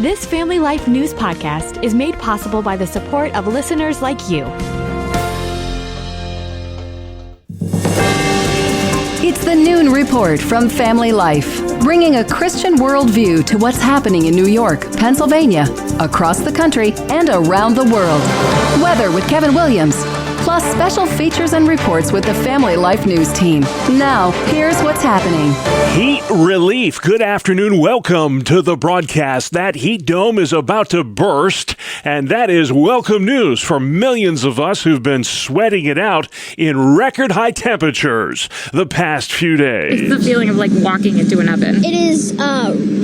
This Family Life News podcast is made possible by the support of listeners like you. It's the Noon Report from Family Life, bringing a Christian worldview to what's happening in New York, Pennsylvania, across the country, and around the world. Weather with Kevin Williams, plus special features and reports with the Family Life News team. Now, here's what's happening. Heat relief. Good afternoon. Welcome to the broadcast. That heat dome is about to burst, and that is welcome news for millions of us who've been sweating it out in record high temperatures the past few days. It's the feeling of like walking into an oven. It is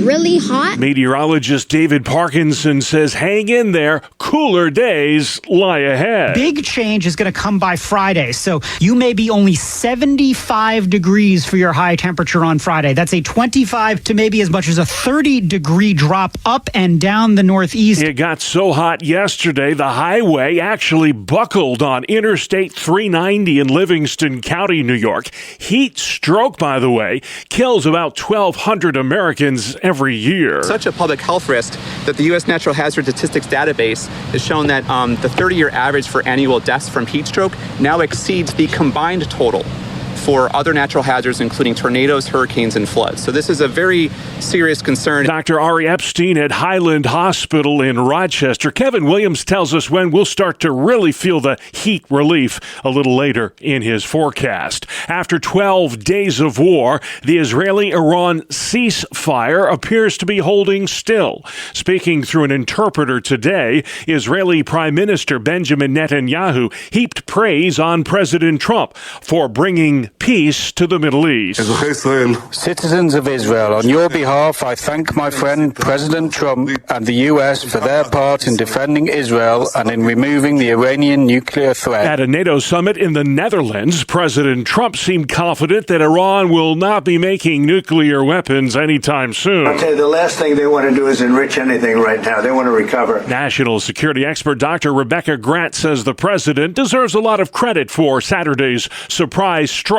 really hot. Meteorologist David Parkinson says hang in there. Cooler days lie ahead. Big change is going to come by Friday, so you may be only 75 degrees for your high temperature on Friday. That's a 25 to maybe as much as a 30-degree drop up and down the Northeast. It got so hot yesterday, the highway actually buckled on Interstate 390 in Livingston County, New York. Heat stroke, by the way, kills about 1,200 Americans every year. Such a public health risk that the U.S. Natural Hazard Statistics database has shown that the 30-year average for annual deaths from heat stroke now exceeds the combined total for other natural hazards, including tornadoes, hurricanes, and floods. So this is a very serious concern. Dr. Ari Epstein at Highland Hospital in Rochester. Kevin Williams tells us when we'll start to really feel the heat relief a little later in his forecast. After 12 days of war, the Israeli-Iran ceasefire appears to be holding still. Speaking through an interpreter today, Israeli Prime Minister Benjamin Netanyahu heaped praise on President Trump for bringing peace to the Middle East. Citizens of Israel, on your behalf, I thank my friend President Trump and the U.S. for their part in defending Israel and in removing the Iranian nuclear threat. At a NATO summit in the Netherlands, President Trump seemed confident that Iran will not be making nuclear weapons anytime soon. I'll tell you, the last thing they want to do is enrich anything right now. They want to recover. National security expert Dr. Rebecca Grant says the president deserves a lot of credit for Saturday's surprise strikes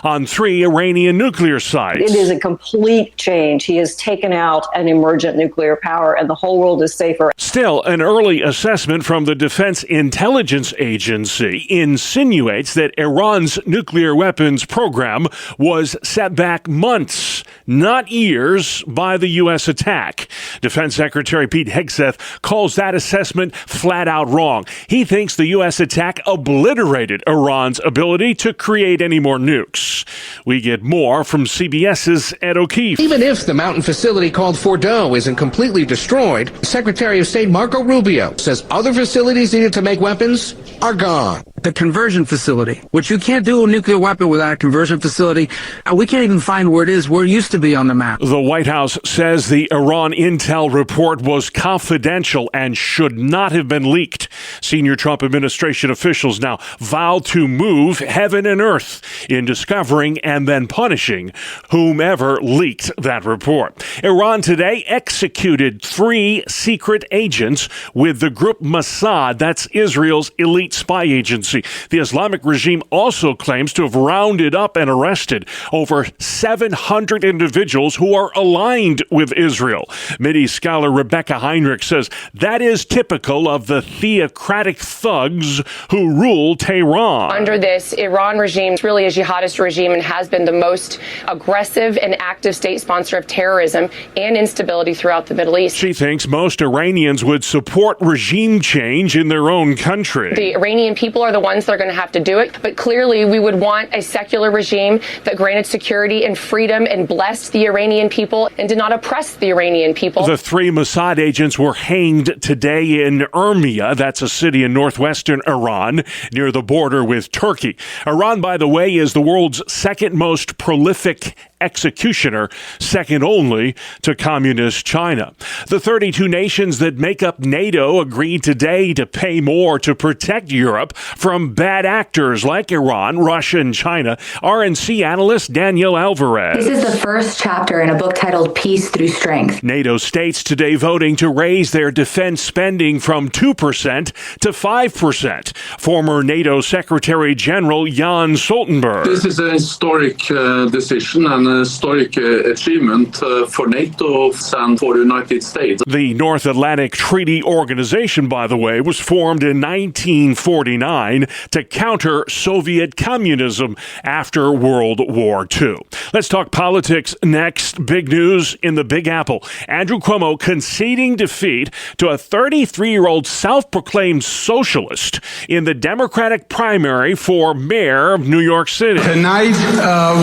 on 3 Iranian nuclear sites. It is a complete change. He has taken out an emergent nuclear power, and the whole world is safer. Still, an early assessment from the Defense Intelligence Agency insinuates that Iran's nuclear weapons program was set back months, not years, by the U.S. attack. Defense Secretary Pete Hegseth calls that assessment flat out wrong. He thinks the U.S. attack obliterated Iran's ability to create any more nukes. We get more from CBS's Ed O'Keefe. Even if the mountain facility called Fordo isn't completely destroyed, Secretary of State Marco Rubio says other facilities needed to make weapons are gone. The conversion facility, which you can't do a nuclear weapon without a conversion facility. We can't even find where it is, where it used to be on the map. The White House says the Iran intel report was confidential and should not have been leaked. Senior Trump administration officials now vow to move heaven and earth in discovering and then punishing whomever leaked that report. Iran today executed 3 secret agents with the group Mossad, that's Israel's elite spy agency. The Islamic regime also claims to have rounded up and arrested over 700 individuals who are aligned with Israel. Mideast scholar Rebecca Heinrich says that is typical of the theocratic thugs who rule Tehran. Under this Iran regime, it's really a jihadist regime and has been the most aggressive and active state sponsor of terrorism and instability throughout the Middle East. She thinks most Iranians would support regime change in their own country. The Iranian people are the ones that are going to have to do it, but clearly we would want a secular regime that granted security and freedom and blessed the Iranian people and did not oppress the Iranian people. The 3 Mossad agents were hanged today in Urmia, that's a city in northwestern Iran, near the border with Turkey. Iran, by the way, is the world's second most prolific executioner, second only to communist China. The 32 nations that make up NATO agreed today to pay more to protect Europe from bad actors like Iran, Russia, and China. RNC analyst Danielle Alvarez. This is the first chapter in a book titled Peace Through Strength. NATO states today voting to raise their defense spending from 2% to 5%. Former NATO Secretary General Jens Stoltenberg. This is a historic decision and historic achievement for NATO and for the United States. The North Atlantic Treaty Organization, by the way, was formed in 1949 to counter Soviet communism after World War II. Let's talk politics next. Big news in the Big Apple. Andrew Cuomo conceding defeat to a 33-year-old self-proclaimed socialist in the Democratic primary for mayor of New York City. Tonight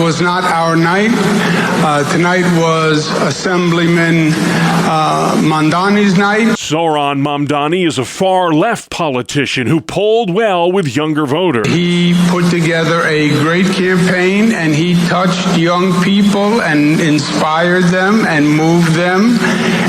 was not our night. Tonight was Assemblyman Mamdani's night. Zohran Mamdani is a far-left politician who polled well with younger voters. He put together a great campaign, and he touched young people and inspired them and moved them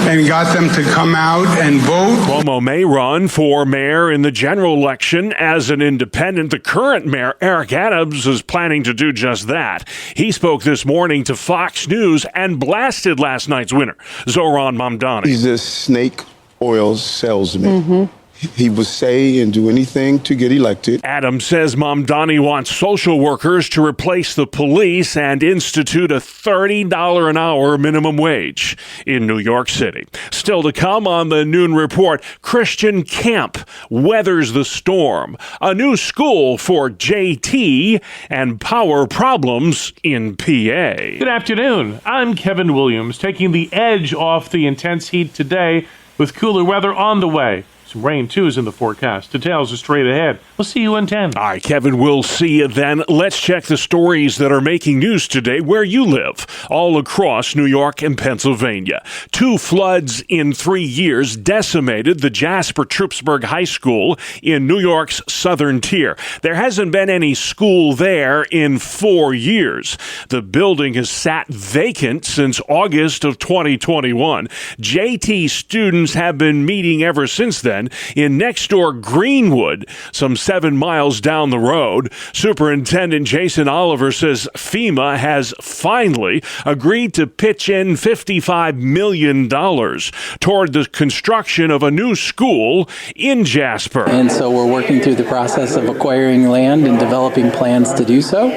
and got them to come out and vote. Cuomo may run for mayor in the general election as an independent. The current mayor, Eric Adams, is planning to do just that. He spoke this morning to Fox News and blasted last night's winner, Zohran Mamdani. He's a snake oil salesman. He will say and do anything to get elected. Adams says Mamdani wants social workers to replace the police and institute a $30 an hour minimum wage in New York City. Still to come on the Noon Report, Christian Camp weathers the storm, a new school for JT, and power problems in PA. Good afternoon. I'm Kevin Williams, taking the edge off the intense heat today with cooler weather on the way. Some rain, too, is in the forecast. Details are straight ahead. We'll see you in 10. All right, Kevin, we'll see you then. Let's check the stories that are making news today where you live, all across New York and Pennsylvania. 2 floods in 3 years decimated the Jasper-Troopsburg High School in New York's southern tier. There hasn't been any school there in 4 years. The building has sat vacant since August of 2021. JT students have been meeting ever since then in next-door Greenwood, some 7 miles down the road. Superintendent Jason Oliver says FEMA has finally agreed to pitch in $55 million toward the construction of a new school in Jasper. And so we're working through the process of acquiring land and developing plans to do so.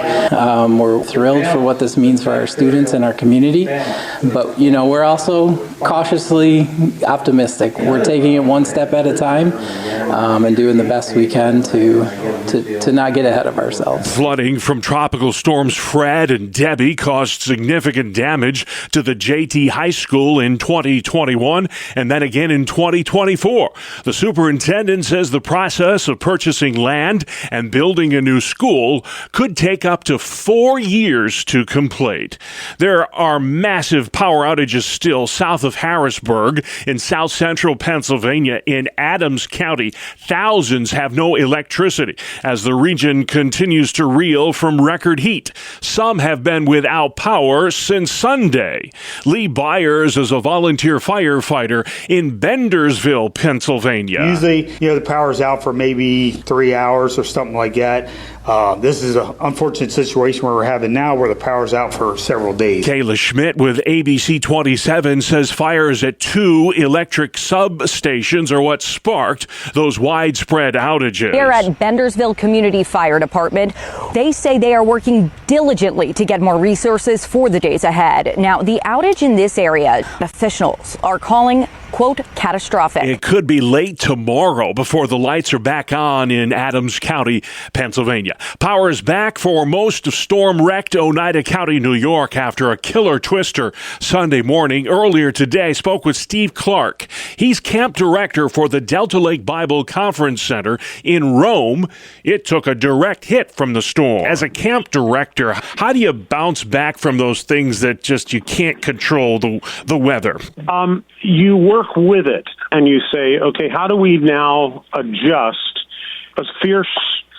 We're thrilled for what this means for our students and our community. But, we're also cautiously optimistic. We're taking it one step at a time and doing the best we can to not get ahead of ourselves. Flooding from tropical storms Fred and Debbie caused significant damage to the JT High School in 2021 and then again in 2024. The superintendent says the process of purchasing land and building a new school could take up to 4 years to complete. There are massive power outages still south of Harrisburg in south central Pennsylvania. In Adams County, thousands have no electricity as the region continues to reel from record heat. Some have been without power since Sunday. Lee Byers is a volunteer firefighter in Bendersville, Pennsylvania. Usually, the power's out for maybe 3 hours or something like that. This is an unfortunate situation where we're having now where the power's out for several days. Kayla Schmidt with ABC 27 says fires at 2 electric substations are what sparked those widespread outages. Here at Bendersville Community Fire Department, they say they are working diligently to get more resources for the days ahead. Now, the outage in this area, officials are calling, quote, catastrophic. It could be late tomorrow before the lights are back on in Adams County, Pennsylvania. Power is back for most of storm-wrecked Oneida County, New York after a killer twister Sunday morning. Earlier today, spoke with Steve Clark. He's camp director for the Delta Lake Bible Conference Center in Rome. It took a direct hit from the storm. As a camp director, how do you bounce back from those things that just you can't control the weather? You work with it and you say, okay, how do we now adjust? A fierce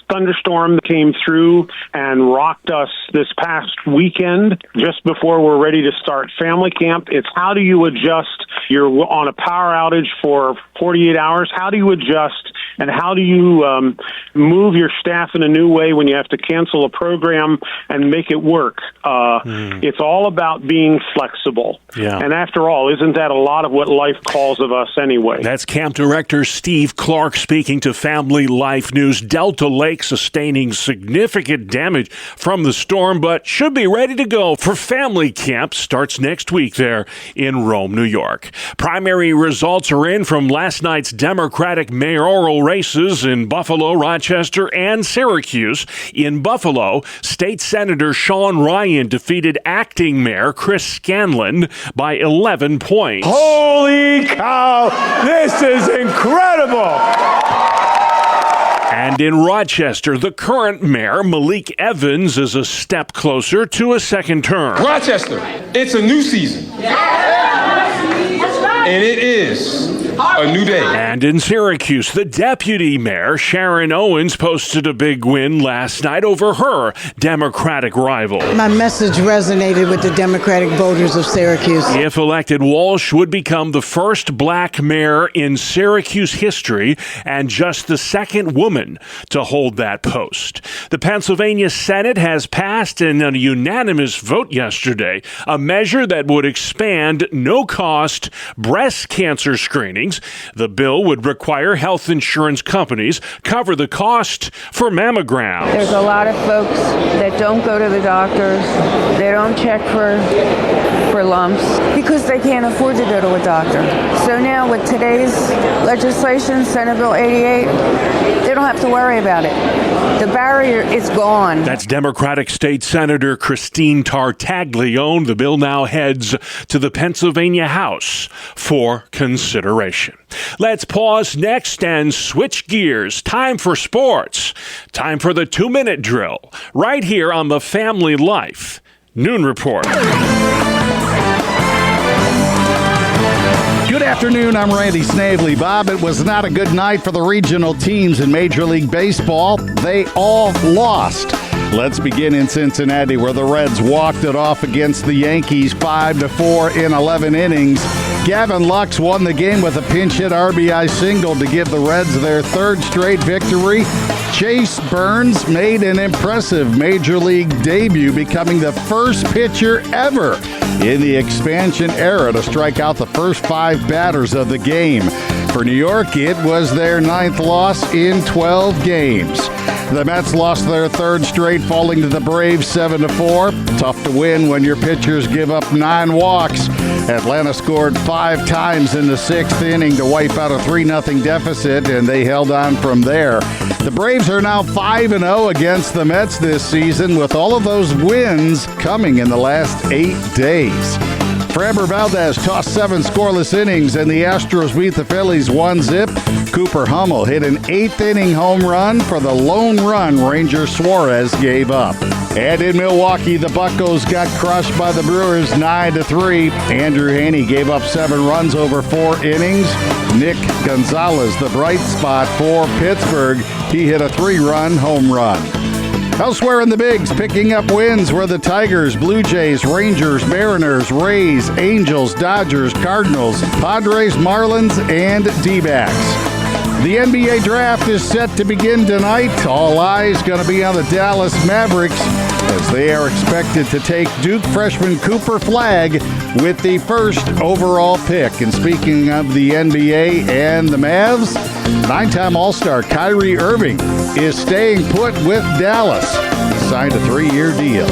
thunderstorm came through and rocked us this past weekend just before we're ready to start family camp. It's how do you adjust? You're on a power outage for 48 hours. How do you adjust And how do you move your staff in a new way when you have to cancel a program and make it work? It's all about being flexible. Yeah. And after all, isn't that a lot of what life calls of us anyway? That's Camp Director Steve Clark speaking to Family Life News. Delta Lake sustaining significant damage from the storm, but should be ready to go for family camp. Starts next week there in Rome, New York. Primary results are in from last night's Democratic mayoral races in Buffalo, Rochester, and Syracuse. In Buffalo, State Senator Sean Ryan defeated acting Mayor Chris Scanlon by 11 points. Holy cow! This is incredible! And in Rochester, the current mayor, Malik Evans, is a step closer to a second term. Rochester, it's a new season. And it is a new day. And in Syracuse, the deputy mayor, Sharon Owens, posted a big win last night over her Democratic rival. My message resonated with the Democratic voters of Syracuse. If elected, Walsh would become the first black mayor in Syracuse history and just the second woman to hold that post. The Pennsylvania Senate has passed in a unanimous vote yesterday a measure that would expand no-cost breast cancer screenings. The bill would require health insurance companies cover the cost for mammograms. There's a lot of folks that don't go to the doctors. They don't check for lumps because they can't afford to go to a doctor. So now with today's legislation, Senate Bill 88, they don't have to worry about it. The barrier is gone. That's Democratic State Senator Christine Tartaglione. The bill now heads to the Pennsylvania House for consideration. Let's pause next and switch gears. Time for sports. Time for the 2-minute drill. Right here on the Family Life Noon Report. Good afternoon, I'm Randy Snavely. Bob, it was not a good night for the regional teams in Major League Baseball. They all lost. Let's begin in Cincinnati, where the Reds walked it off against the Yankees 5-4 in 11 innings. Gavin Lux won the game with a pinch hit RBI single to give the Reds their third straight victory. Chase Burns made an impressive Major League debut, becoming the first pitcher ever in the expansion era to strike out the first 5 batters of the game. For New York, it was their 9th loss in 12 games. The Mets lost their third straight, falling to the Braves 7-4. Tough to win when your pitchers give up 9 walks. Atlanta scored 5 times in the 6th inning to wipe out a 3-0 deficit, and they held on from there. The Braves are now 5-0 against the Mets this season, with all of those wins coming in the last 8 days. Framber Valdez tossed 7 scoreless innings, and the Astros beat the Phillies 1-0. Cooper Hummel hit an 8th-inning home run for the lone run Ranger Suarez gave up. And in Milwaukee, the Buccos got crushed by the Brewers 9-3. Andrew Haney gave up 7 runs over 4 innings. Nick Gonzalez, the bright spot for Pittsburgh, he hit a 3-run home run. Elsewhere in the Bigs, picking up wins were the Tigers, Blue Jays, Rangers, Mariners, Rays, Angels, Dodgers, Cardinals, Padres, Marlins, and D-backs. The NBA draft is set to begin tonight. All eyes going to be on the Dallas Mavericks as they are expected to take Duke freshman Cooper Flagg with the first overall pick. And speaking of the NBA and the Mavs, 9-time All-Star Kyrie Irving is staying put with Dallas. Signed a 3-year deal.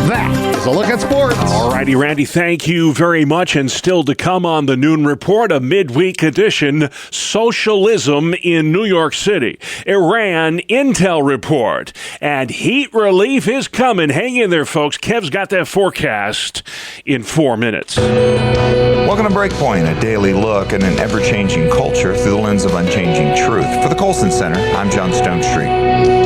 That is a look at sports. All righty, Randy, thank you very much. And still to come on the Noon Report, a midweek edition, Socialism in New York City, Iran Intel Report, and heat relief is coming. Hang in there, folks. Kev's got that forecast in 4 minutes. Welcome to Breakpoint, a daily look at an ever-changing culture through the lens of unchanging truth. For the Colson Center, I'm John Stone Street.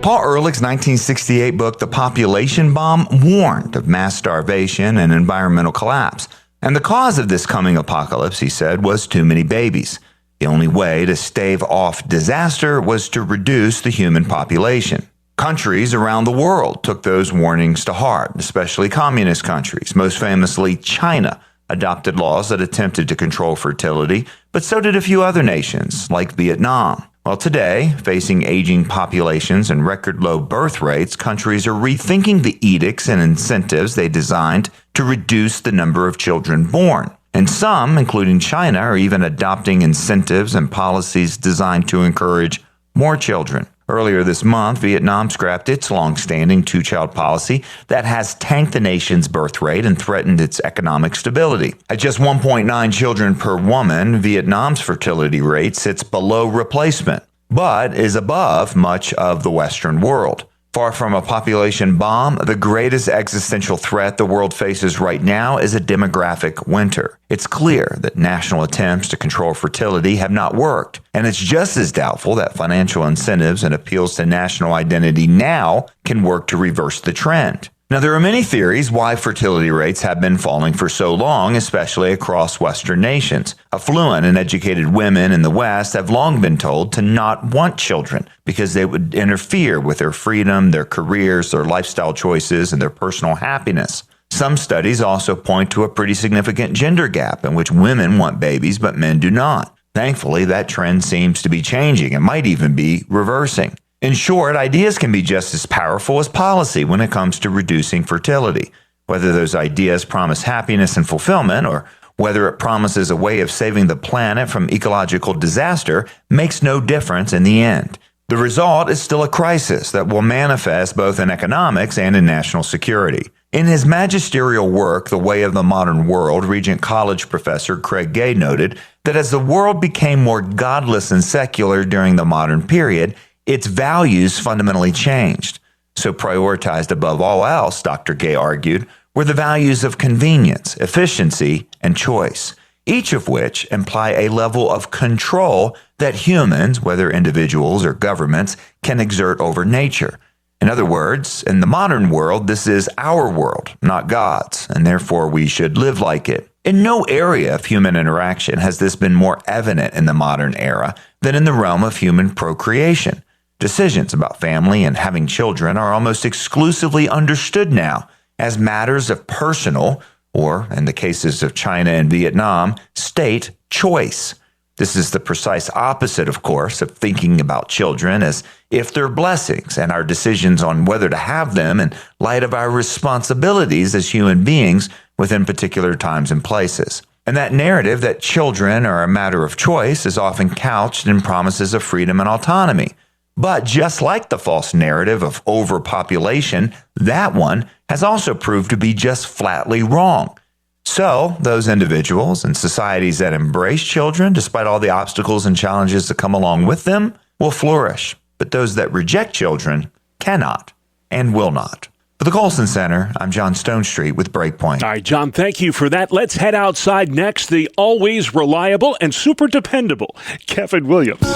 Paul Ehrlich's 1968 book, The Population Bomb, warned of mass starvation and environmental collapse. And the cause of this coming apocalypse, he said, was too many babies. The only way to stave off disaster was to reduce the human population. Countries around the world took those warnings to heart, especially communist countries, most famously China, adopted laws that attempted to control fertility, but so did a few other nations, like Vietnam. Well, today, facing aging populations and record low birth rates, countries are rethinking the edicts and incentives they designed to reduce the number of children born. And some, including China, are even adopting incentives and policies designed to encourage more children. Earlier this month, Vietnam scrapped its long-standing two-child policy that has tanked the nation's birth rate and threatened its economic stability. At just 1.9 children per woman, Vietnam's fertility rate sits below replacement, but is above much of the Western world. Far from a population bomb, the greatest existential threat the world faces right now is a demographic winter. It's clear that national attempts to control fertility have not worked, and it's just as doubtful that financial incentives and appeals to national identity now can work to reverse the trend. Now, there are many theories why fertility rates have been falling for so long, especially across Western nations. Affluent and educated women in the West have long been told to not want children because they would interfere with their freedom, their careers, their lifestyle choices, and their personal happiness. Some studies also point to a pretty significant gender gap in which women want babies but men do not. Thankfully, that trend seems to be changing and might even be reversing. In short, ideas can be just as powerful as policy when it comes to reducing fertility. Whether those ideas promise happiness and fulfillment, or whether it promises a way of saving the planet from ecological disaster, makes no difference in the end. The result is still a crisis that will manifest both in economics and in national security. In his magisterial work, The Way of the Modern World, Regent College professor Craig Gay noted that as the world became more godless and secular during the modern period, its values fundamentally changed. So prioritized above all else, Dr. Gay argued, were the values of convenience, efficiency, and choice, each of which imply a level of control that humans, whether individuals or governments, can exert over nature. In other words, in the modern world, this is our world, not God's, and therefore we should live like it. In no area of human interaction has this been more evident in the modern era than in the realm of human procreation. Decisions about family and having children are almost exclusively understood now as matters of personal, or, in the cases of China and Vietnam, state choice. This is the precise opposite, of course, of thinking about children as if they're blessings and our decisions on whether to have them in light of our responsibilities as human beings within particular times and places. And that narrative that children are a matter of choice is often couched in promises of freedom and autonomy. But just like the false narrative of overpopulation, that one has also proved to be just flatly wrong. So, those individuals and societies that embrace children, despite all the obstacles and challenges that come along with them, will flourish. But those that reject children cannot and will not. For the Colson Center, I'm John Stonestreet with Breakpoint. All right, John, thank you for that. Let's head outside next. The always reliable and super dependable Kevin Williams.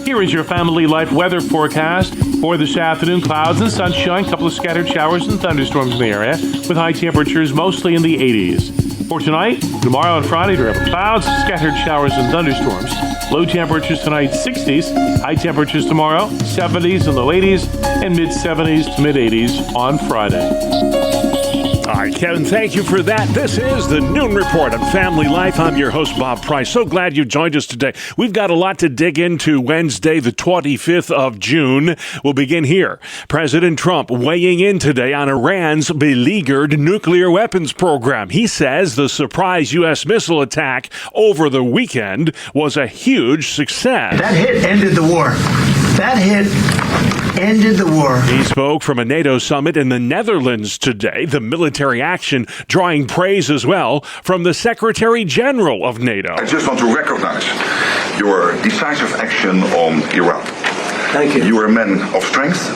Here is your Family Life weather forecast for this afternoon. Clouds and sunshine, couple of scattered showers and thunderstorms in the area, with high temperatures mostly in the 80s. For tonight, tomorrow and Friday, there are clouds, scattered showers and thunderstorms. Low temperatures tonight, 60s. High temperatures tomorrow, 70s and low 80s, and mid-70s to mid-80s on Friday. All right, Kevin, thank you for that. This is the Noon Report on Family Life. I'm your host, Bob Price. So glad you joined us today. We've got a lot to dig into. Wednesday, the 25th of June. We'll begin here. President Trump weighing in today on Iran's beleaguered nuclear weapons program. He says the surprise U.S. missile attack over the weekend was a huge success. That hit ended the war. That hit ended the war. He spoke from a NATO summit in the Netherlands today. The military action drawing praise as well from the Secretary General of NATO. I just want to recognize your decisive action on Iran. Thank you. You are a man of strength,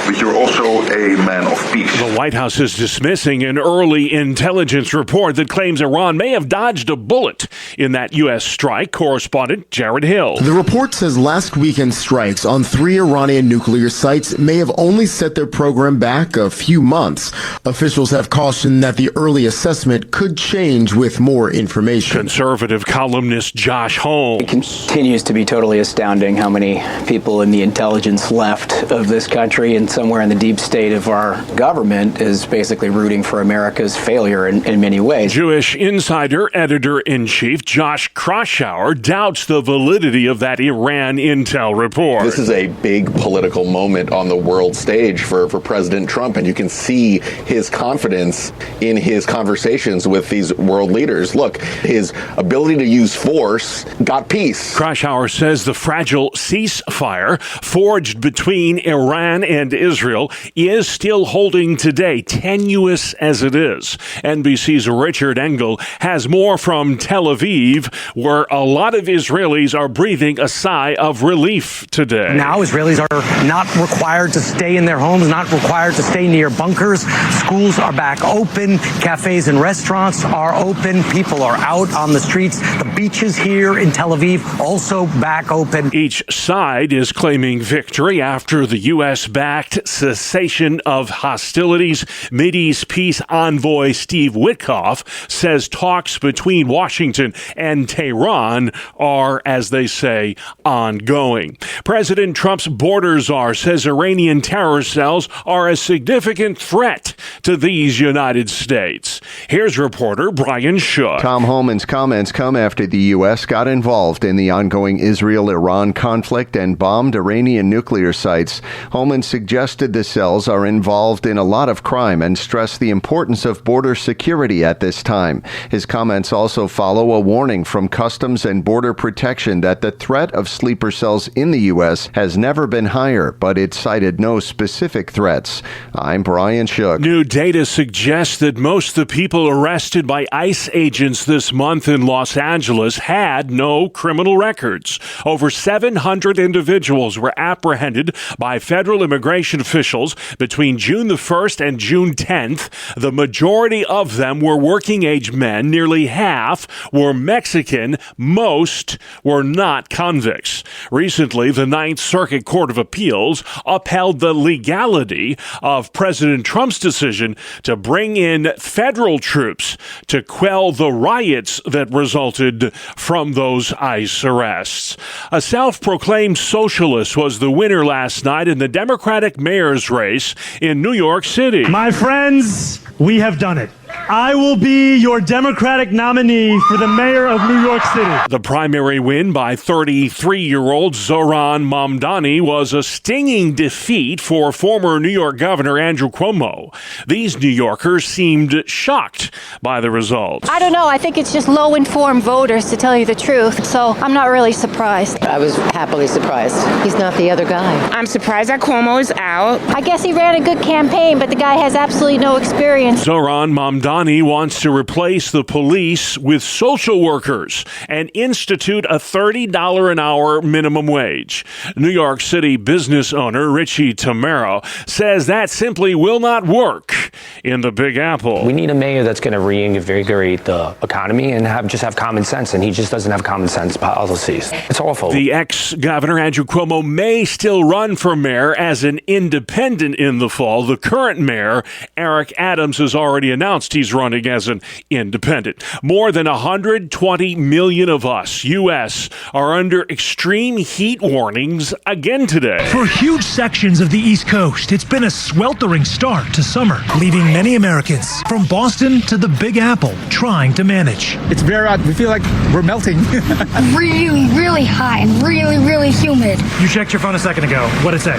but you're also a man of peace. The White House is dismissing an early intelligence report that claims Iran may have dodged a bullet in that U.S. strike. Correspondent Jared Hill. The report says last weekend's strikes on 3 Iranian nuclear sites may have only set their program back a few months. Officials have cautioned that the early assessment could change with more information. Conservative columnist Josh Holmes. It continues to be totally astounding how many people in the intelligence left of this country and somewhere in the deep state of our government is basically rooting for America's failure in many ways. Jewish Insider editor-in-chief Josh Kraushaar doubts the validity of that Iran intel report. This is a big political moment on the world stage for President Trump, and you can see his confidence in his conversations with these world leaders. Look, his ability to use force got peace. Kraushaar says the fragile ceasefire forged between Iran and Israel is still holding today, tenuous as it is. NBC's Richard Engel has more from Tel Aviv, where a lot of Israelis are breathing a sigh of relief today. Now Israelis are not required to stay in their homes, not required to stay near bunkers. Schools are back open. Cafes and restaurants are open. People are out on the streets. The beaches here in Tel Aviv also back open. Each side is claiming victory after the U.S.-backed cessation of hostilities. Mideast peace envoy Steve Witkoff says talks between Washington and Tehran are, as they say, ongoing. President Trump's border czar says Iranian terror cells are a significant threat to these United States. Here's reporter Brian Shook. Tom Homan's comments come after the U.S. got involved in the ongoing Israel-Iran conflict and bombed Iranian nuclear sites. Homan suggested the cells are involved in a lot of crime and stressed the importance of border security at this time. His comments also follow a warning from Customs and Border Protection that the threat of sleeper cells in the U.S. has never been higher, but it cited no specific threats. I'm Brian Shook. New data suggests that most of the people arrested by ICE agents this month in Los Angeles had no criminal records. Over 700 individuals were apprehended by federal immigration officials between June the 1st and June 10th. The majority of them were working-age men. Nearly half were Mexican. Most were not convicts. Recently, the Ninth Circuit Court of Appeals upheld the legality of President Trump's decision to bring in federal troops to quell the riots that resulted from those ICE arrests. A self-proclaimed socialist was the winner last night in the Democratic mayor's race in New York City. My friends, we have done it. I will be your Democratic nominee for the mayor of New York City. The primary win by 33-year-old Zohran Mamdani was a stinging defeat for former New York Governor Andrew Cuomo. These New Yorkers seemed shocked by the results. I don't know. I think it's just low-informed voters, to tell you the truth. So I'm not really surprised. I was happily surprised. He's not the other guy. I'm surprised that Cuomo is out. I guess he ran a good campaign, but the guy has absolutely no experience. Zohran Mamdani wants to replace the police with social workers and institute a $30 an hour minimum wage. New York City business owner Richie Tamero says that simply will not work in the Big Apple. We need a mayor that's going to reinvigorate the economy and have common sense, and he just doesn't have common sense policies. It's awful. The ex-governor Andrew Cuomo may still run for mayor as an independent in the fall. The current mayor, Eric Adams, has already announced he's running as an independent. More than 120 million of us, U.S., are under extreme heat warnings again today. For huge sections of the East Coast, it's been a sweltering start to summer, leaving many Americans from Boston to the Big Apple trying to manage. It's very hot. We feel like we're melting. Really, really hot and really, really humid. You checked your phone a second ago. What'd it say?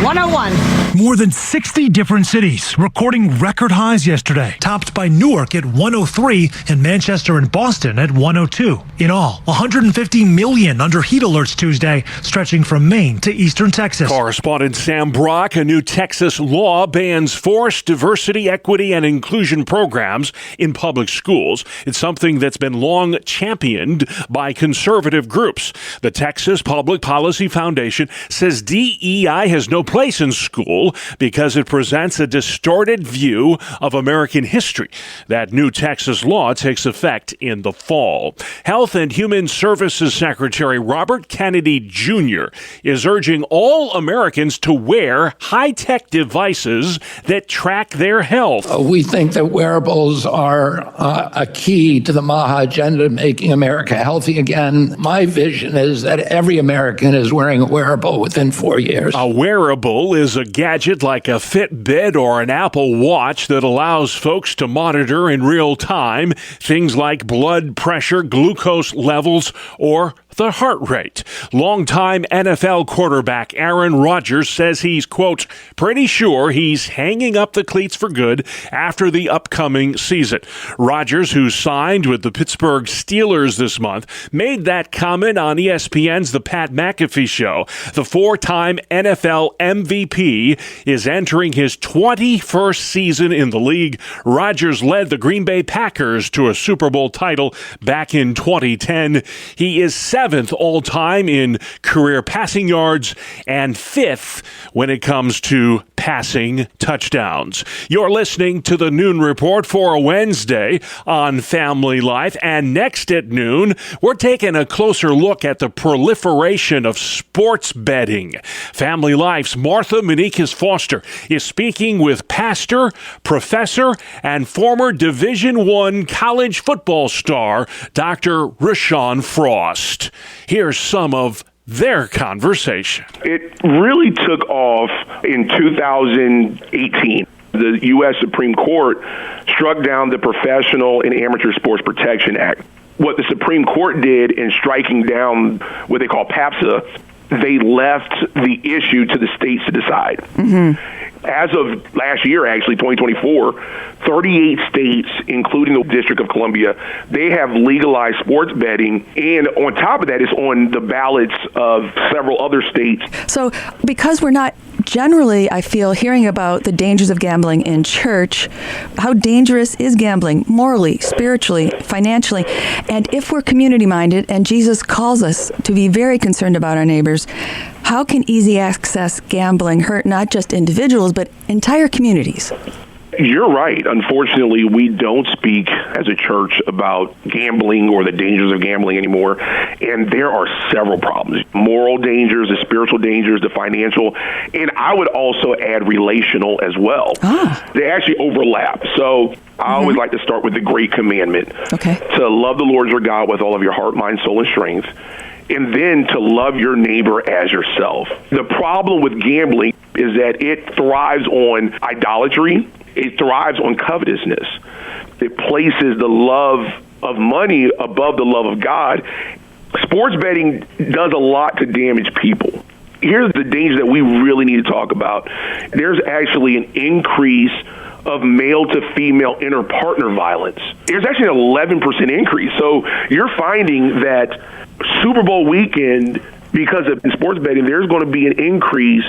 101. More than 60 different cities recording record highs yesterday, topped by Newark at 103 and Manchester and Boston at 102. In all, 150 million under heat alerts Tuesday, stretching from Maine to eastern Texas. Correspondent Sam Brock, a new Texas law bans forced diversity, equity, and inclusion programs in public schools. It's something that's been long championed by conservative groups. The Texas Public Policy Foundation says DEI has no place in school because it presents a distorted view of American history That new Texas law takes effect in the fall. Health and Human Services Secretary Robert Kennedy Jr. is urging all Americans to wear high-tech devices that track their health. We think that wearables are a key to the MAHA agenda, making America healthy again. My vision is that every American is wearing a wearable within 4 years. A wearable is a gadget like a Fitbit or an Apple Watch that allows folks to monitor in real time things like blood pressure, glucose levels, or the heart rate. Longtime NFL quarterback Aaron Rodgers says he's, quote, pretty sure he's hanging up the cleats for good after the upcoming season. Rodgers, who signed with the Pittsburgh Steelers this month, made that comment on ESPN's The Pat McAfee Show. The four-time NFL MVP is entering his 21st season in the league. Rodgers led the Green Bay Packers to a Super Bowl title back in 2010. He is 7th all-time in career passing yards and 5th when it comes to passing touchdowns. You're listening to the Noon Report for a Wednesday on Family Life, and next at noon, we're taking a closer look at the proliferation of sports betting. Family Life's Martha Menikis Foster is speaking with pastor, professor, and former Division I college football star, Dr. Rashawn Frost. Here's some of their conversation. It really took off in 2018. The U.S. Supreme Court struck down the Professional and Amateur Sports Protection Act. What the Supreme Court did in striking down what they call PAPSA, they left the issue to the states to decide. Mm-hmm. As of last year, actually, 2024, 38 states, including the District of Columbia, they have legalized sports betting. And on top of that, it's on the ballots of several other states. So because we're not generally, I feel, hearing about the dangers of gambling in church, how dangerous is gambling morally, spiritually, financially? And if we're community-minded and Jesus calls us to be very concerned about our neighbors, how can easy access gambling hurt not just individuals, but entire communities? You're right. Unfortunately, we don't speak as a church about gambling or the dangers of gambling anymore. And there are several problems. Moral dangers, the spiritual dangers, the financial, and I would also add relational as well. They actually overlap. So I always like to start with the great commandment. To love the Lord your God with all of your heart, mind, soul, and strength. And then to love your neighbor as yourself. The problem with gambling is that it thrives on idolatry. It thrives on covetousness. It places the love of money above the love of God. Sports betting does a lot to damage people. Here's the danger that we really need to talk about. There's actually an increase of male to female inter-partner violence. There's actually an 11% increase. So you're finding that Super Bowl weekend, because of sports betting, there's going to be an increase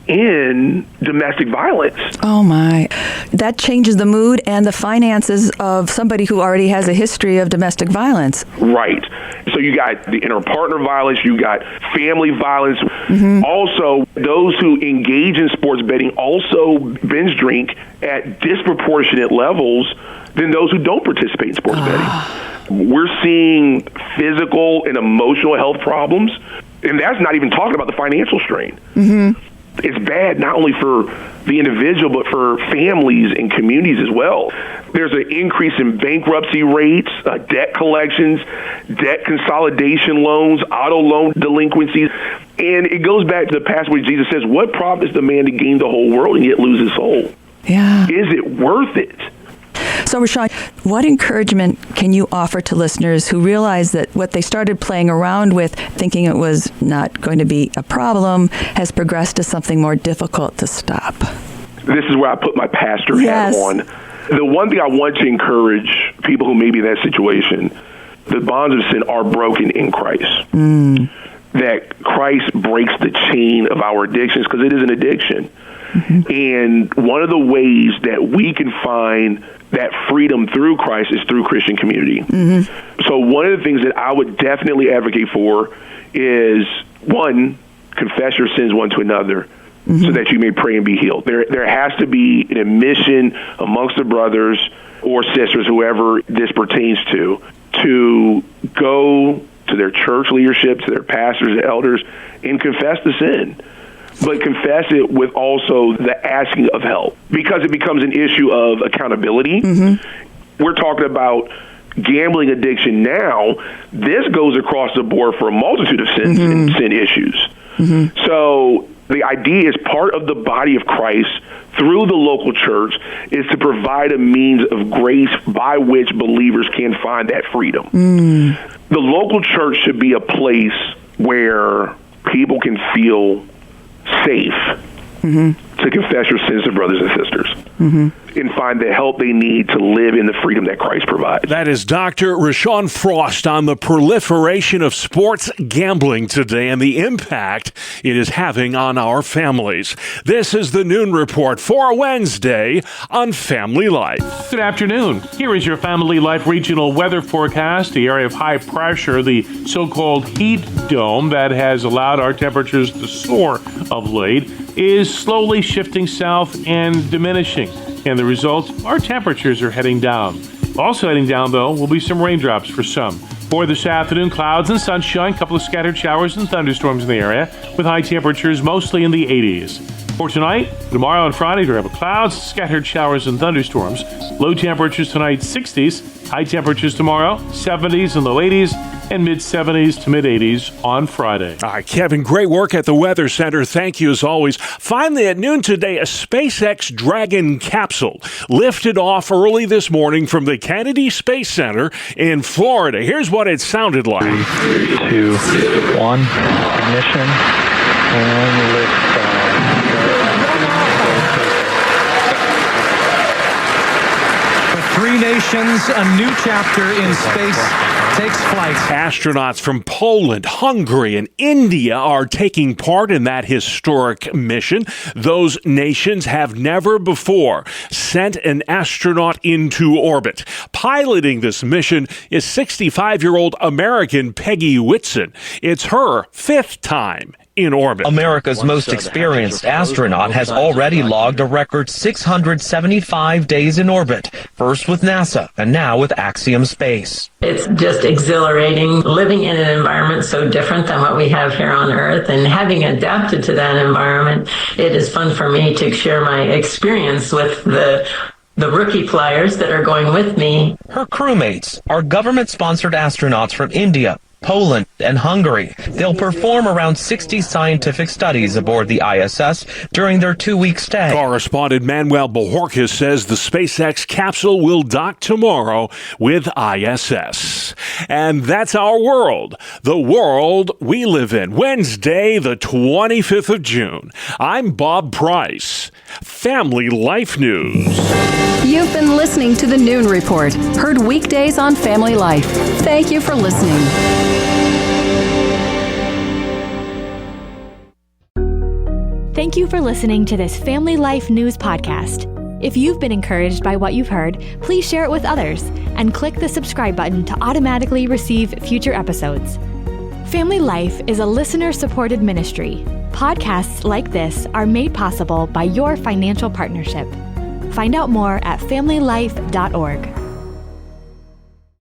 in domestic violence. Oh my. That changes the mood and the finances of somebody who already has a history of domestic violence. Right. So you got the inter-partner violence, you got family violence. Mm-hmm. Also, those who engage in sports betting also binge drink at disproportionate levels than those who don't participate in sports betting. We're seeing physical and emotional health problems, and that's not even talking about the financial strain. Mm-hmm. It's bad not only for the individual, but for families and communities as well. There's an increase in bankruptcy rates, debt collections, debt consolidation loans, auto loan delinquencies. And it goes back to the passage where Jesus says, what profits the man to gain the whole world and yet lose his soul? Yeah. Is it worth it? So, Rashawn, what encouragement can you offer to listeners who realize that what they started playing around with, thinking it was not going to be a problem, has progressed to something more difficult to stop? This is where I put my pastor hat on. The one thing I want to encourage people who may be in that situation, the bonds of sin are broken in Christ. That Christ breaks the chain of our addictions, because it is an addiction. Mm-hmm. And one of the ways that we can find that freedom through Christ is through Christian community. Mm-hmm. So one of the things that I would definitely advocate for is, one, confess your sins one to another, so that you may pray and be healed. There has to be an admission amongst the brothers or sisters, whoever this pertains to go to their church leadership, to their pastors and elders, and confess the sin. But confess it with also the asking of help, because it becomes an issue of accountability. We're talking about gambling addiction now. This goes across the board for a multitude of sins and sin issues. So the idea is part of the body of Christ through the local church is to provide a means of grace by which believers can find that freedom. The local church should be a place where people can feel safe to confess your sins to brothers and sisters and find the help they need to live in the freedom that Christ provides. That is Dr. Rashawn Frost on the proliferation of sports gambling today and the impact it is having on our families. This is the Noon Report for Wednesday on Family Life. Good afternoon. Here is your Family Life regional weather forecast. The area of high pressure, the so-called heat dome that has allowed our temperatures to soar of late, is slowly shifting south and diminishing. And the result, our temperatures are heading down. Also heading down, though, will be some raindrops for some. For this afternoon, clouds and sunshine, a couple of scattered showers and thunderstorms in the area, with high temperatures mostly in the 80s. For tonight, tomorrow and Friday, we have clouds, scattered showers and thunderstorms. Low temperatures tonight, 60s. High temperatures tomorrow, 70s and low 80s, and mid-70s to mid-80s on Friday. All right, Kevin, great work at the Weather Center. Thank you as always. Finally, at noon today, a SpaceX Dragon capsule lifted off early this morning from the Kennedy Space Center in Florida. Here's what it sounded like. 3, 2, 1, ignition, and lift off. Three nations, a new chapter in space takes flight. Astronauts from Poland, Hungary, and India are taking part in that historic mission. Those nations have never before sent an astronaut into orbit. Piloting this mission is 65-year-old American Peggy Whitson. It's her 5th time in orbit. America's most experienced astronaut has already logged a record 675 days in orbit, first with NASA and now with Axiom Space. It's just exhilarating living in an environment so different than what we have here on Earth, and having adapted to that environment, it is fun for me to share my experience with the rookie flyers that are going with me. Her crewmates are government-sponsored astronauts from India, Poland, and Hungary. They'll perform around 60 scientific studies aboard the ISS during their 2-week stay. Correspondent Manuel Bojorquez says the SpaceX capsule will dock tomorrow with ISS. And that's our world, the world we live in. Wednesday, the 25th of June. I'm Bob Price. Family Life News. You've been listening to the Noon Report, heard weekdays on Family Life. Thank you for listening. Thank you for listening to this Family Life News podcast. If you've been encouraged by what you've heard, please share it with others and click the subscribe button to automatically receive future episodes. Family Life is a listener-supported ministry. Podcasts like this are made possible by your financial partnership. Find out more at familylife.org.